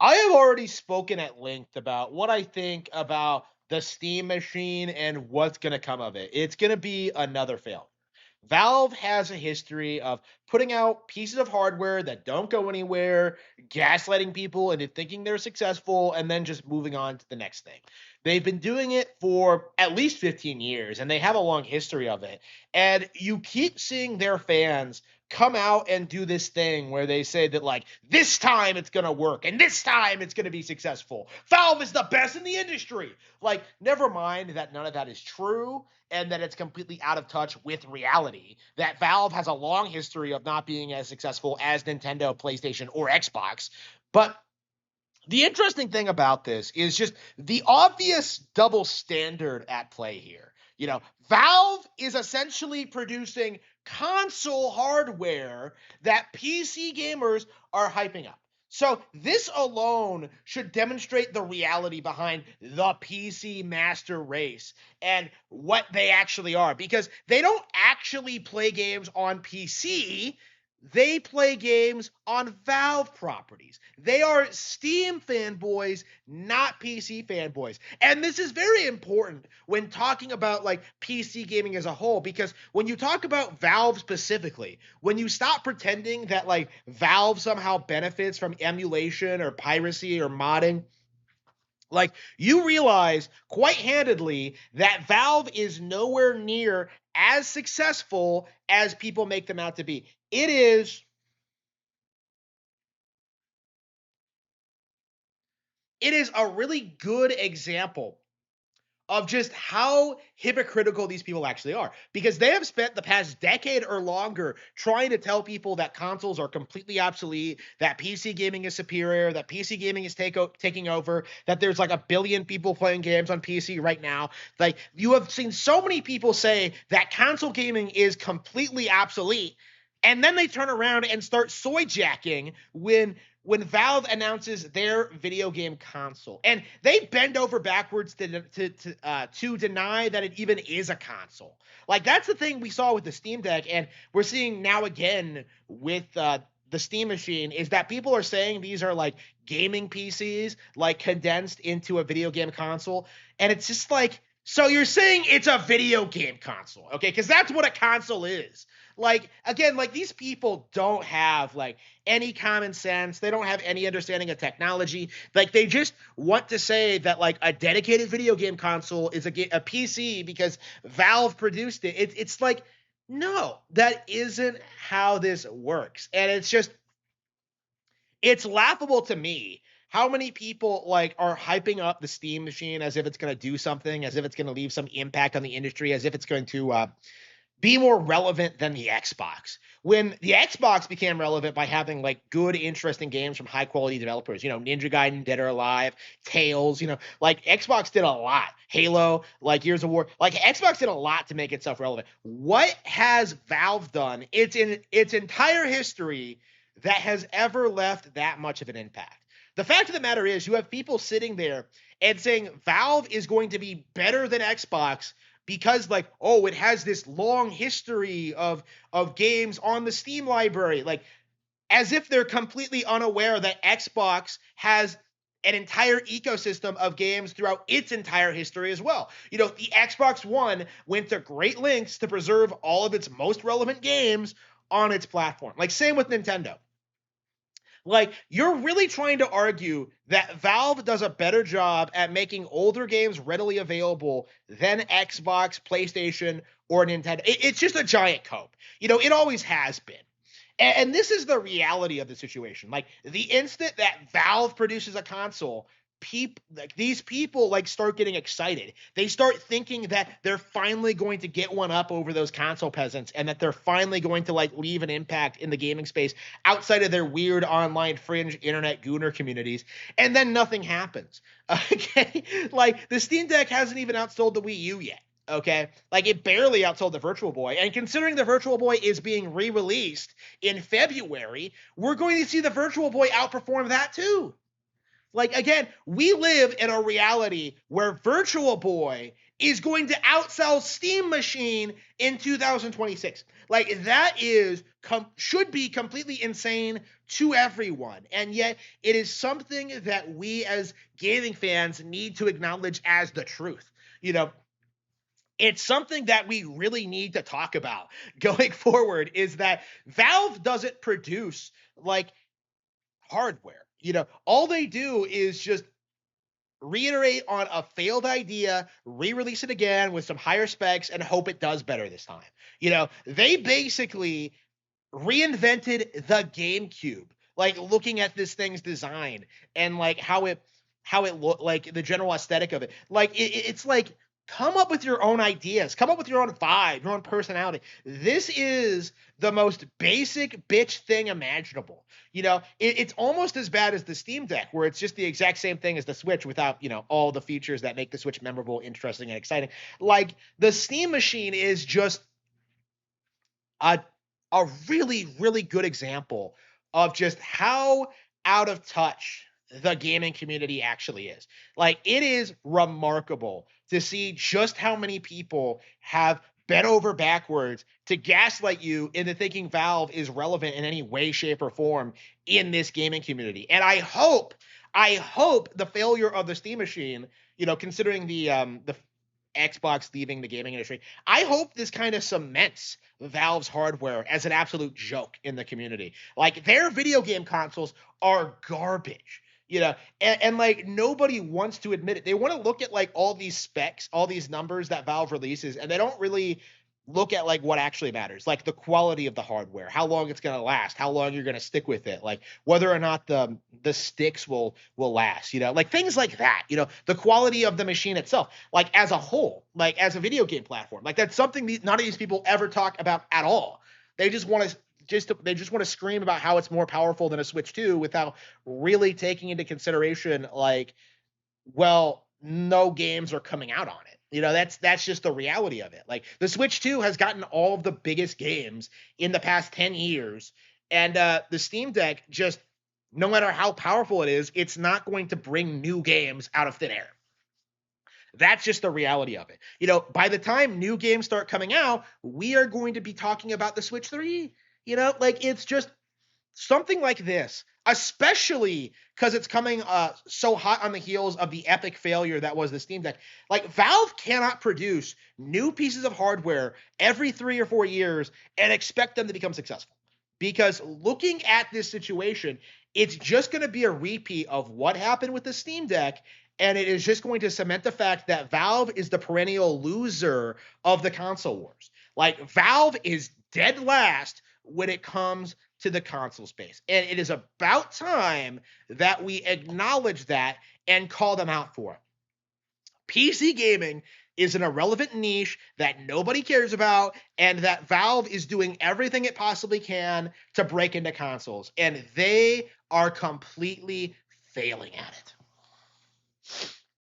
I have already spoken at length about what I think about the Steam machine and what's going to come of it. It's going to be another fail. Valve has a history of putting out pieces of hardware that don't go anywhere, gaslighting people into thinking they're successful, and then just moving on to the next thing. They've been doing it for at least 15 years, and they have a long history of it. And you keep seeing their fans come out and do this thing where they say that, like, this time it's going to work and this time it's going to be successful. Valve is the best in the industry. Like, never mind that none of that is true and that it's completely out of touch with reality. That Valve has a long history of not being as successful as Nintendo, PlayStation, or Xbox. But the interesting thing about this is just the obvious double standard at play here. Valve is essentially producing console hardware that PC gamers are hyping up. So this alone should demonstrate the reality behind the PC master race and what they actually are, because they don't actually play games on PC. They play games on Valve properties. They are Steam fanboys, not PC fanboys. And this is very important when talking about like PC gaming as a whole, because when you talk about Valve specifically, when you stop pretending that like Valve somehow benefits from emulation or piracy or modding, like, you realize quite handedly that Valve is nowhere near as successful as people make them out to be. It is a really good example of just how hypocritical these people actually are, because they have spent the past decade or longer trying to tell people that consoles are completely obsolete, that PC gaming is superior, that PC gaming is taking over, that there's like a billion people playing games on PC right now. Like, you have seen so many people say that console gaming is completely obsolete, and then they turn around and start soyjacking when Valve announces their video game console, and they bend over backwards to deny that it even is a console. Like, that's the thing we saw with the Steam Deck, and we're seeing now again with the Steam machine, is that people are saying these are like gaming PCs, like condensed into a video game console, and it's just like, so you're saying it's a video game console, okay? Because that's what a console is. Like, again, like, these people don't have like any common sense. They don't have any understanding of technology. Like, they just want to say that like a dedicated video game console is a PC because Valve produced it. It's like, no, that isn't how this works. And it's laughable to me how many people like are hyping up the Steam machine as if it's going to do something, as if it's going to leave some impact on the industry, as if it's going to be more relevant than the Xbox. When the Xbox became relevant by having like good, interesting games from high quality developers, Ninja Gaiden, Dead or Alive, Tales, like Xbox did a lot. Halo, like Gears of War, like Xbox did a lot to make itself relevant. What has Valve done? It's in its entire history that has ever left that much of an impact. The fact of the matter is, you have people sitting there and saying Valve is going to be better than Xbox because, like, oh, it has this long history of games on the Steam library, like, as if they're completely unaware that Xbox has an entire ecosystem of games throughout its entire history as well. The Xbox One went to great lengths to preserve all of its most relevant games on its platform. Like, same with Nintendo. Like, you're really trying to argue that Valve does a better job at making older games readily available than Xbox, PlayStation, or Nintendo. It's just a giant cope. It always has been. And this is the reality of the situation. Like, the instant that Valve produces a console, these people like start getting excited. They start thinking that they're finally going to get one up over those console peasants, and that they're finally going to like leave an impact in the gaming space outside of their weird online fringe internet gooner communities. And then nothing happens. Okay, like the Steam Deck hasn't even outsold the Wii U yet. Okay, like it barely outsold the Virtual Boy, and considering the Virtual Boy is being re-released in February, we're going to see the Virtual Boy outperform that too. Like, again, we live in a reality where Virtual Boy is going to outsell Steam Machine in 2026. Like, that should be completely insane to everyone. And yet it is something that we as gaming fans need to acknowledge as the truth. You know, it's something that we really need to talk about going forward, is that Valve doesn't produce like hardware. You know, all they do is just reiterate on a failed idea, re-release it again with some higher specs, and hope it does better this time. You know, they basically reinvented the GameCube. Like, looking at this thing's design and like how it looked, like the general aesthetic of it. Like, it's like, come up with your own ideas, come up with your own vibe, your own personality. This is the most basic bitch thing imaginable. You know, it's almost as bad as the Steam Deck, where it's just the exact same thing as the Switch without, you know, all the features that make the Switch memorable, interesting, and exciting. Like, the Steam Machine is just a really, really good example of just how out of touch the gaming community actually is. Like, it is remarkable to see just how many people have bent over backwards to gaslight you into thinking Valve is relevant in any way, shape, or form in this gaming community. And I hope the failure of the Steam Machine, you know, considering the Xbox leaving the gaming industry, I hope this kind of cements Valve's hardware as an absolute joke in the community. Like, their video game consoles are garbage, you know, and like, nobody wants to admit it. They want to look at like all these specs, all these numbers that Valve releases, and they don't really look at like what actually matters, like the quality of the hardware, how long it's going to last, how long you're going to stick with it, like whether or not the sticks will last, you know, like things like that, you know, the quality of the machine itself, like as a whole, like as a video game platform. Like, that's something none of these people ever talk about at all. They just want to they just want to scream about how it's more powerful than a Switch 2 without really taking into consideration, like, well, no games are coming out on it. You know, that's just the reality of it. Like, the Switch 2 has gotten all of the biggest games in the past 10 years, and the Steam Deck, just, no matter how powerful it is, it's not going to bring new games out of thin air. That's just the reality of it. You know, by the time new games start coming out, we are going to be talking about the Switch 3. You know, like, it's just something like this, especially because it's coming so hot on the heels of the epic failure that was the Steam Deck. Like, Valve cannot produce new pieces of hardware every 3 or 4 years and expect them to become successful. Because looking at this situation, it's just going to be a repeat of what happened with the Steam Deck, and it is just going to cement the fact that Valve is the perennial loser of the console wars. Like, Valve is dead last when it comes to the console space. And it is about time that we acknowledge that and call them out for it. PC gaming is an irrelevant niche that nobody cares about, and that Valve is doing everything it possibly can to break into consoles, and they are completely failing at it.